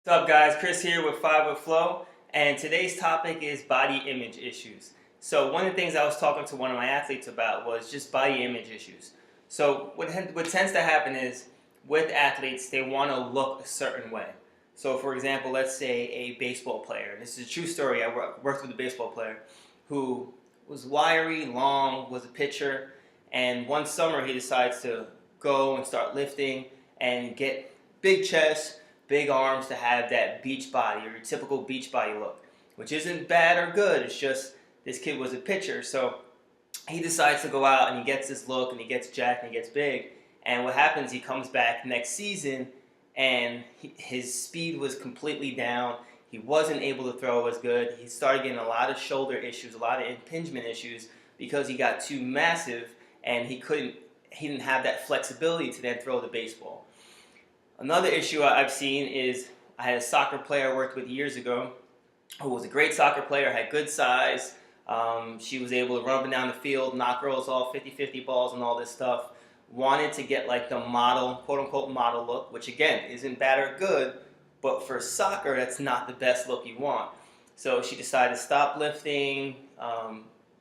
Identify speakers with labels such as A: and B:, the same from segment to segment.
A: What's up, guys? Chris here with FLO, and today's topic is body image issues. So one of the things I was talking to one of my athletes about was just body image issues. So what tends to happen is with athletes, they want to look a certain way. So for example, let's say a baseball player. This is a true story. I worked with a baseball player who was wiry, long, was a pitcher, and one summer he decides to go and start lifting and get big chest, big arms to have that beach body or your typical beach body look, which isn't bad or good. It's just this kid was a pitcher, so he decides to go out and he gets this look and he gets jacked and he gets big. And what happens? He comes back next season and his speed was completely down. He wasn't able to throw as good. He started getting a lot of shoulder issues, a lot of impingement issues because he got too massive and he didn't have that flexibility to then throw the baseball. Another issue I've seen is I had a soccer player I worked with years ago who was a great soccer player, had good size. She was able to run up and down the field, knock girls off 50-50 balls and all this stuff. Wanted to get like the model, quote-unquote model look, which again isn't bad or good, but for soccer that's not the best look you want. So she decided to stop lifting,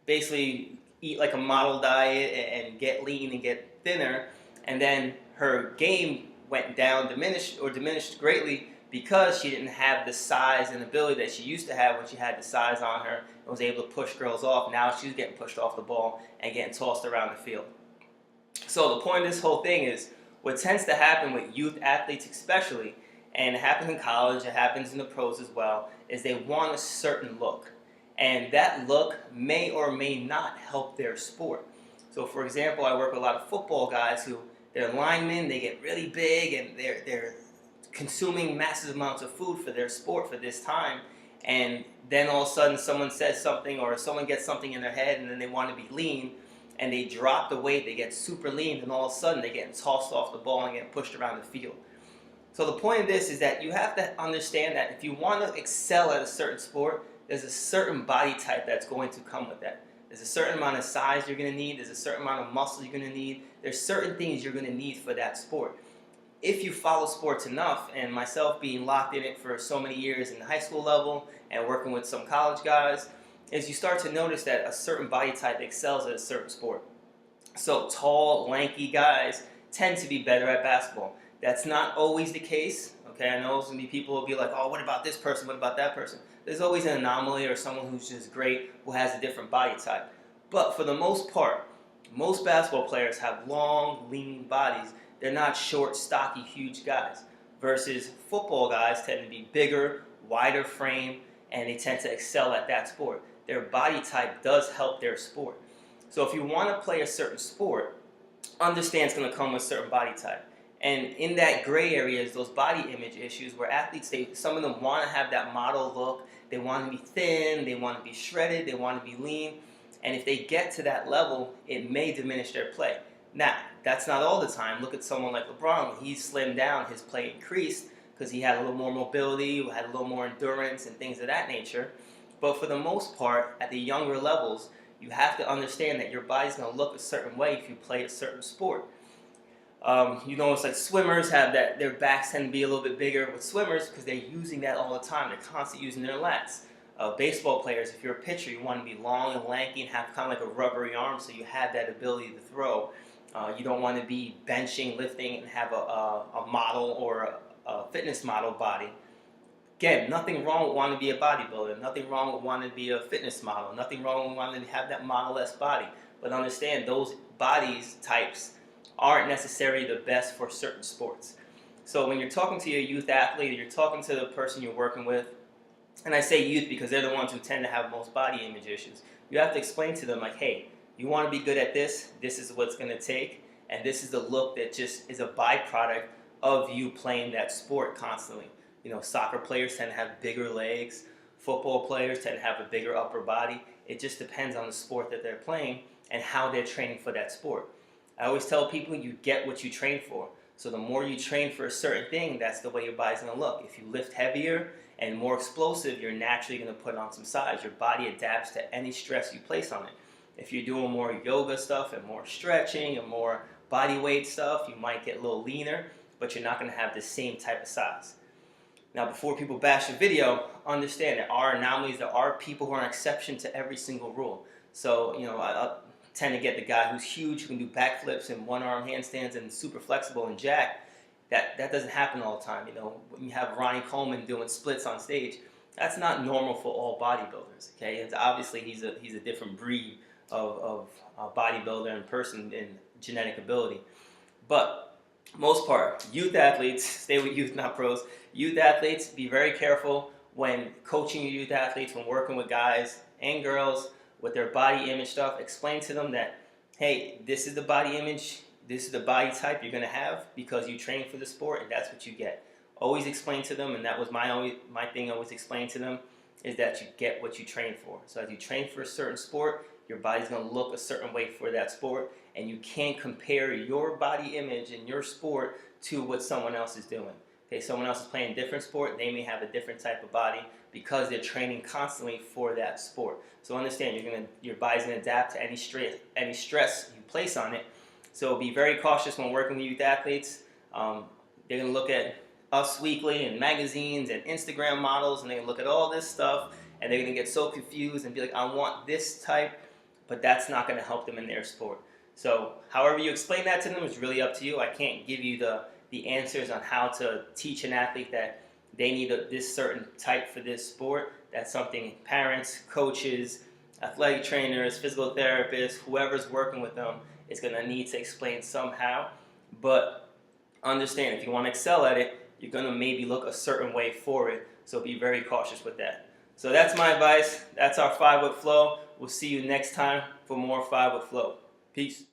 A: basically eat like a model diet and get lean and get thinner, and then her game went down, diminished greatly because she didn't have the size and ability that she used to have when she had the size on her and was able to push girls off. Now she's getting pushed off the ball and getting tossed around the field. So the point of this whole thing is what tends to happen with youth athletes especially, and it happens in college, it happens in the pros as well, is they want a certain look. And that look may or may not help their sport. So for example, I work with a lot of football guys who they're linemen, they get really big and they're consuming massive amounts of food for their sport for this time, and then all of a sudden someone says something or someone gets something in their head and then they want to be lean and they drop the weight, they get super lean, and all of a sudden they're getting tossed off the ball and getting pushed around the field. So the point of this is that you have to understand that if you want to excel at a certain sport, there's a certain body type that's going to come with that. There's a certain amount of size you're going to need. There's a certain amount of muscle you're going to need. There's certain things you're going to need for that sport. If you follow sports enough, and myself being locked in it for so many years in the high school level and working with some college guys, is you start to notice that a certain body type excels at a certain sport. So tall, lanky guys tend to be better at basketball. That's not always the case. Okay, I know there's going to be people who will be like, oh, what about this person? What about that person? There's always an anomaly or someone who's just great who has a different body type. But for the most part, most basketball players have long, lean bodies. They're not short, stocky, huge guys. Versus football guys tend to be bigger, wider frame, and they tend to excel at that sport. Their body type does help their sport. So if you want to play a certain sport, understand it's going to come with a certain body type. And in that gray area is those body image issues where athletes, some of them want to have that model look. They want to be thin, they want to be shredded, they want to be lean. And if they get to that level, it may diminish their play. Now, that's not all the time. Look at someone like LeBron. When he slimmed down, his play increased because he had a little more mobility, had a little more endurance and things of that nature. But for the most part, at the younger levels, you have to understand that your body's going to look a certain way if you play a certain sport. You know, it's like swimmers have that, their backs tend to be a little bit bigger with swimmers because they're using that all the time. They're constantly using their lats. Baseball players, if you're a pitcher, you want to be long and lanky and have kind of like a rubbery arm so you have that ability to throw. You don't want to be benching, lifting, and have a model or a fitness model body. Again, nothing wrong with wanting to be a bodybuilder. Nothing wrong with wanting to be a fitness model. Nothing wrong with wanting to have that model-esque body. But understand, those bodies types aren't necessarily the best for certain sports. So when you're talking to your youth athlete, or you're talking to the person you're working with, and I say youth because they're the ones who tend to have most body image issues, you have to explain to them like, hey, you want to be good at this, this is what's going to take, and this is the look that just is a byproduct of you playing that sport constantly. You know, soccer players tend to have bigger legs, football players tend to have a bigger upper body. It just depends on the sport that they're playing and how they're training for that sport. I always tell people you get what you train for. So the more you train for a certain thing, that's the way your body's going to look. If you lift heavier and more explosive, you're naturally going to put on some size. Your body adapts to any stress you place on it. If you're doing more yoga stuff and more stretching and more body weight stuff, you might get a little leaner, but you're not going to have the same type of size. Now, before people bash the video, understand there are anomalies. There are people who are an exception to every single rule. So, I tend to get the guy who's huge, who can do backflips and one-arm handstands and super flexible and jack. That doesn't happen all the time. When you have Ronnie Coleman doing splits on stage, that's not normal for all bodybuilders. Okay, it's obviously he's a different breed of bodybuilder and person in genetic ability, but most part, youth athletes, stay with youth, not pros. Youth athletes, be very careful when coaching your youth athletes, when working with guys and girls with their body image stuff. Explain to them that, hey, this is the body image, this is the body type you're going to have because you train for the sport, and that's what you get. Always explain to them, and that was my thing. Always explain to them is that you get what you train for. So as you train for a certain sport, your body's going to look a certain way for that sport, and you can't compare your body image in your sport to what someone else is doing. Okay, someone else is playing a different sport, they may have a different type of body because they're training constantly for that sport. So understand, your body's going to adapt to any stress you place on it. So be very cautious when working with youth athletes. They're going to look at Us Weekly and magazines and Instagram models, and they're going to look at all this stuff, and they're going to get so confused and be like, I want this type, but that's not going to help them in their sport. So however you explain that to them is really up to you. I can't give you the answers on how to teach an athlete that they need this certain type for this sport. That's something parents, coaches, athletic trainers, physical therapists, whoever's working with them is going to need to explain somehow. But understand, if you want to excel at it, you're going to maybe look a certain way for it. So be very cautious with that. So that's my advice. That's our 5 with FLO. We'll see you next time for more 5 with FLO. Peace.